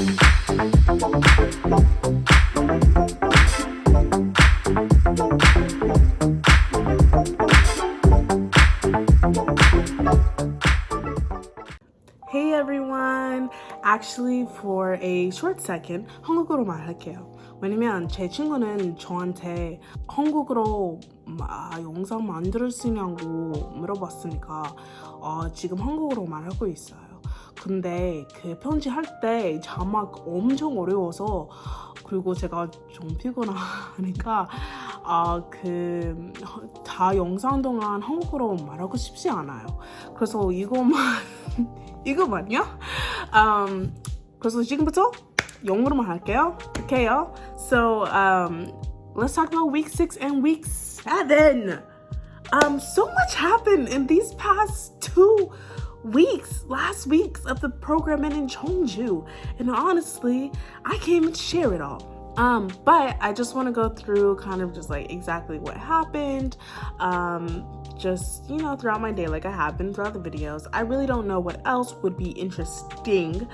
Hey everyone! Actually, for a short second, 한국어로 말할게요. 왜냐면 제 친구는 저한테 한국어로 영상 만들 수 있냐고 물어봤으니까 지금 한국어로 말하고 있어요. 근데 그 편지할 때 자막 엄청 어려워서 그리고 제가 좀 피곤하니까 다 영상 동안 한국어로 말하고 싶지 않아요. 그래서 이거만요. 그래서 지금부터 영어로만 할게요. Okay, so let's talk about week 6 and week 7. So much happened in these past 2 weeks, last weeks of the program in Cheongju, and honestly, I can't even share it all. But I just want to go through kind of just like exactly what happened, just, throughout my day, like I have been throughout the videos. I really don't know what else would be interesting.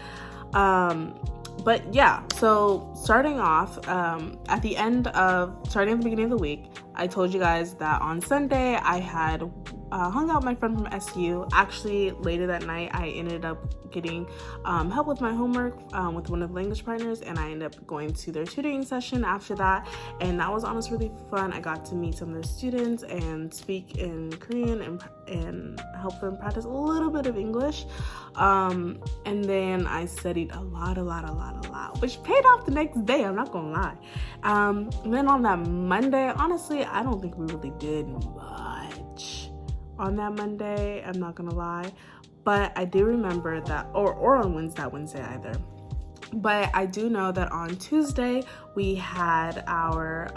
But yeah, so starting off, at the beginning of the week, I told you guys that on Sunday I had hung out with my friend from SU. Actually, later that night, I ended up getting help with my homework with one of the language partners, and I ended up going to their tutoring session after that, and that was honestly really fun. I got to meet some of their students and speak in Korean and help them practice a little bit of English, and then I studied a lot, which paid off the next day, I'm not gonna lie. Then on that Monday, honestly, I don't think we really did much on that Monday, I'm not gonna lie, but I do remember that, or on Wednesday either. But I do know that on Tuesday we had our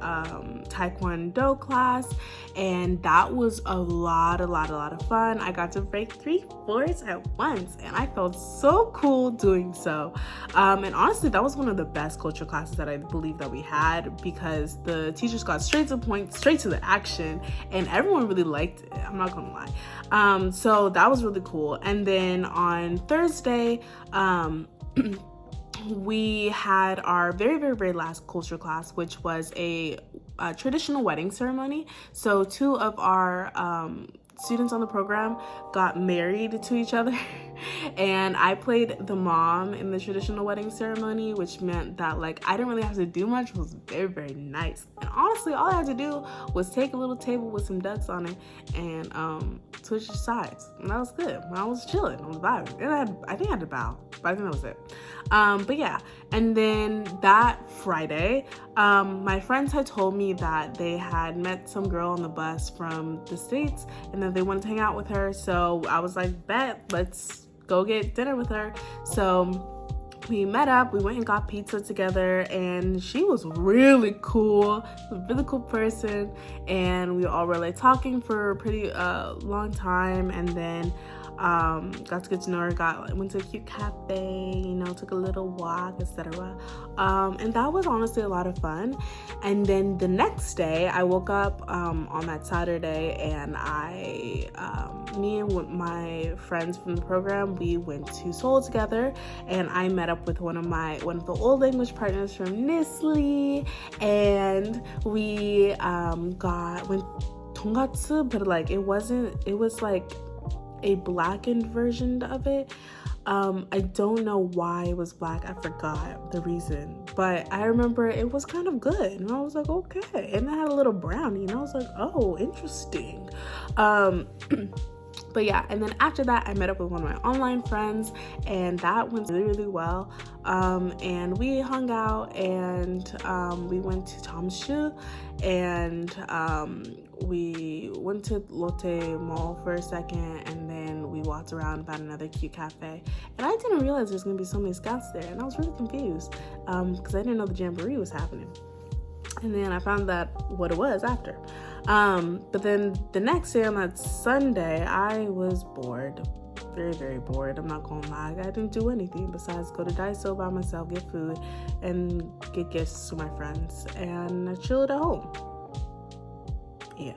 Taekwondo class, and that was a lot of fun. I got to break 3 floors at once, and I felt so cool doing so. And honestly, that was one of the best culture classes that I believe that we had, because the teachers got straight to the point, straight to the action, and everyone really liked it. I'm not gonna lie. So that was really cool. And then on Thursday, we had our very last culture class, which was a traditional wedding ceremony. So 2 of our students on the program got married to each other, and I played the mom in the traditional wedding ceremony, which meant that I didn't really have to do much. It was very nice, and honestly all I had to do was take a little table with some ducks on it and switch the sides, and that was good. I was chilling, I was vibing, and I think I had to bow, but I think that was it. But yeah, and then that Friday, my friends had told me that they had met some girl on the bus from the States and that they wanted to hang out with her. So I was like, bet, let's go get dinner with her. So we met up, we went and got pizza together, and she was really cool, a really cool person, and we all were talking for a pretty long time, and then got to get to know her, went to a cute cafe, took a little walk, etc. And that was honestly a lot of fun. And then the next day I woke up on that Saturday, and me and my friends from the program, we went to Seoul together, and I met up with one of the old language partners from Nestle, and we went dongatsu, but it was a blackened version of it. I don't know why it was black. I forgot the reason, but I remember it was kind of good, and I was like, okay. And it had a little brownie, and I was like, oh, interesting. But yeah, and then after that, I met up with one of my online friends, and that went really well. And we hung out, and we went to Jeonju, and we went to Lotte Mall for a second, and then we walked around about another cute cafe. And I didn't realize there's gonna be so many scouts there, and I was really confused because I didn't know the jamboree was happening. And then I found out what it was after. But then the next day, on that Sunday, I was bored, very bored. I'm not gonna lie. I didn't do anything besides go to Daiso by myself, get food, and get gifts to my friends, and I chilled at home. Yeah.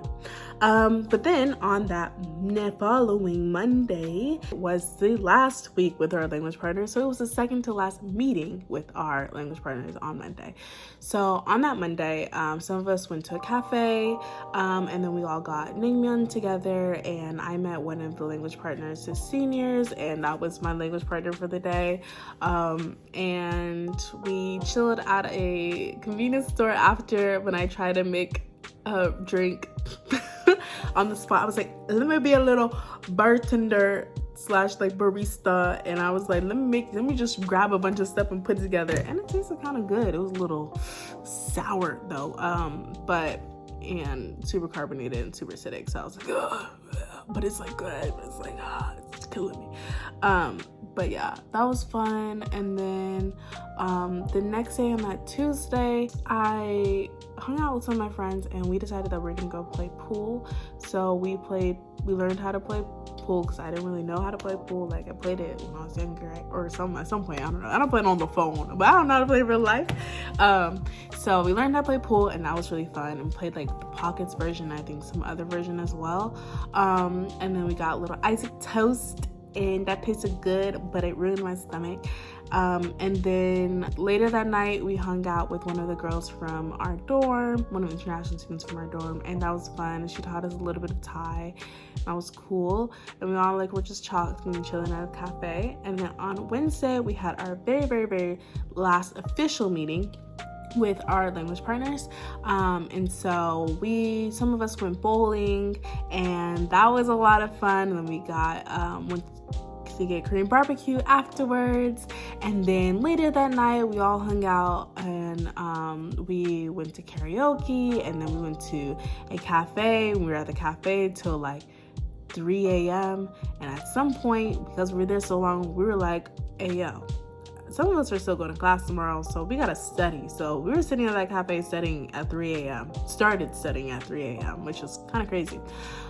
But then on that following Monday was the last week with our language partners. So it was the second to last meeting with our language partners on Monday. So on that Monday, some of us went to a cafe, and then we all got naengmyeon together, and I met one of the language partners, the seniors, and that was my language partner for the day. And we chilled at a convenience store after when I tried to make a drink on the spot. I was like, let me be a little bartender / like barista, and I was like, let me just grab a bunch of stuff and put it together, and it tasted kind of good. It was a little sour though, and super carbonated and super acidic, so I was like, ugh, but it's like good, but it's like, it's killing me. But yeah, that was fun. And then the next day, on that Tuesday, I hung out with some of my friends, and we decided that we're gonna go play pool. So we learned how to play pool, because I didn't really know how to play pool. Like, I played it when I was younger, or at some point, I don't know. I don't play it on the phone, but I don't know how to play in real life. So we learned how to play pool, and that was really fun. And played like the Pockets version, I think some other version as well. And then we got a little Isaac toast, and that tasted good, but it ruined my stomach. And then later that night, we hung out with one of the girls from our dorm, one of the international students from our dorm, and that was fun. She taught us a little bit of Thai. That was cool. And we all were just talking and chilling at a cafe. And then on Wednesday, we had our very, very, very last official meeting with our language partners, and so some of us went bowling, and that was a lot of fun. And then we went to get Korean barbecue afterwards, and then later that night we all hung out, and we went to karaoke, and then we went to a cafe. We were at the cafe till like 3 a.m. and at some point, because we were there so long, we were like, hey yo, some of us are still going to class tomorrow, so we gotta study. So we were sitting at that cafe studying at 3 a.m. Started studying at 3 a.m., which was kind of crazy.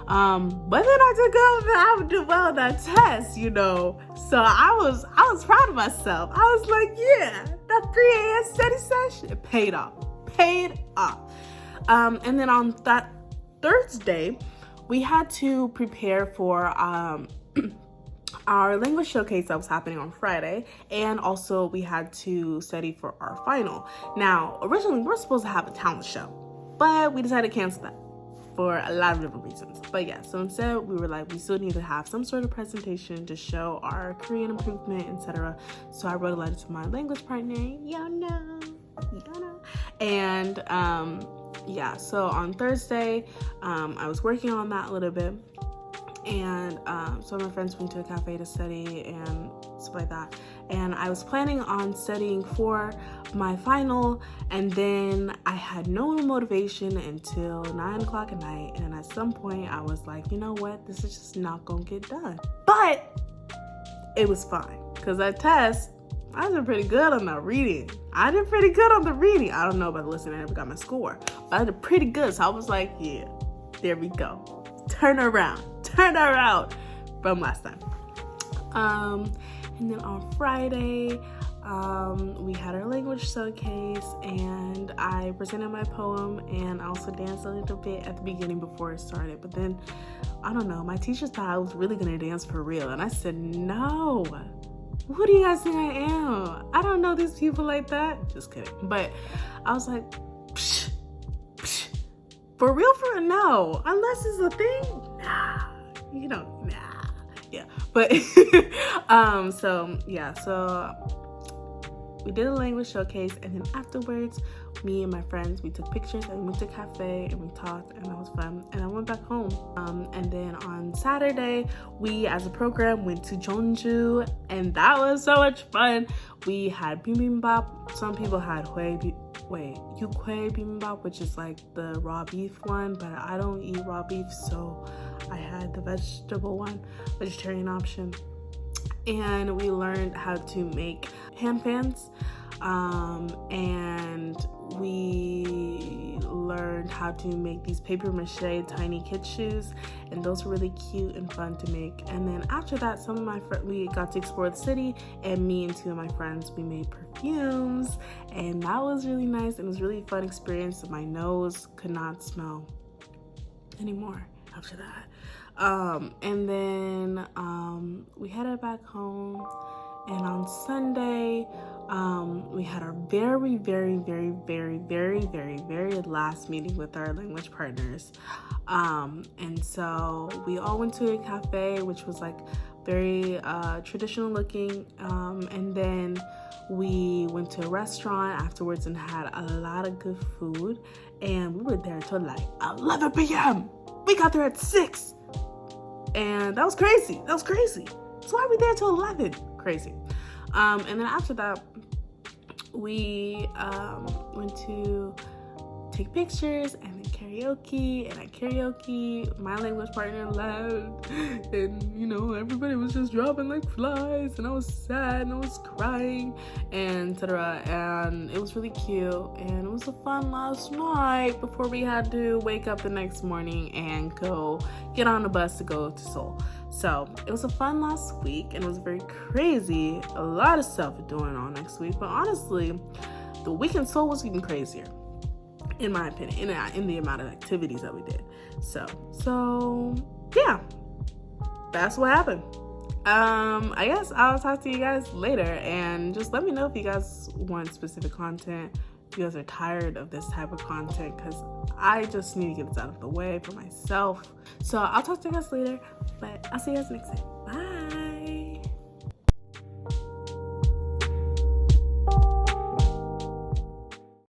But then I would do well on that test, So I was proud of myself. I was like, yeah, that 3 a.m. study session, it paid off. And then on that Thursday, we had to prepare for our language showcase that was happening on Friday, and also we had to study for our final. Now, originally we were supposed to have a talent show, but we decided to cancel that for a lot of different reasons. But yeah, so instead we were like, we still need to have some sort of presentation to show our Korean improvement, etc. So I wrote a letter to my language partner, and yeah, so on Thursday, I was working on that a little bit. And so my friends went to a cafe to study and stuff like that. And I was planning on studying for my final, and then I had no motivation until 9 o'clock at night. And at some point I was like, you know what, this is just not gonna get done. But it was fine, because that test, I did pretty good on the reading. I don't know about the listening, I never got my score, but I did pretty good. So I was like, yeah, there we go. Turn around from last time. And then on Friday, we had our language showcase, and I presented my poem, and I also danced a little bit at the beginning before it started. But then, I don't know, my teacher thought I was really gonna dance for real, and I said, no. Who do you guys think I am? I don't know these people like that. Just kidding. But I was like, psh, for real, no. Unless it's a thing, nah. Yeah. But so we did a language showcase, and then afterwards, me and my friends, we took pictures and we went to a cafe and we talked, and that was fun. And I went back home. And then on Saturday, we as a program went to Jeonju, and that was so much fun. We had bibimbap. Some people had yukhae bibimbap, which is like the raw beef one, but I don't eat raw beef, so I had the vegetarian option. And we learned how to make hand fans, and we learned how to make these paper mache tiny kid shoes, and those were really cute and fun to make. And then after that, some of my friends, we got to explore the city, and me and two of my friends, we made perfumes, and that was really nice, and it was really fun experience. My nose could not smell anymore after that. And then we headed back home, and on Sunday we had our very last meeting with our language partners. And so we all went to a cafe, which was like very traditional looking, and then we went to a restaurant afterwards and had a lot of good food, and we were there till like 11 p.m. We got there at 6, and that was crazy. So why are we there till 11? Crazy. And then after that, we went to take pictures and then karaoke, and at karaoke my language partner left, and you know, everybody was just dropping like flies, and I was sad and I was crying and etc. And it was really cute, and it was a fun last night before we had to wake up the next morning and go get on a bus to go to Seoul. So it was a fun last week, and it was very crazy. A lot of stuff going on next week, but honestly the week in Seoul was even crazier, in my opinion, in the amount of activities that we did. So yeah, that's what happened. I guess I'll talk to you guys later, and just let me know if you guys want specific content, if you guys are tired of this type of content, because I just need to get this out of the way for myself. So I'll talk to you guys later, but I'll see you guys next time.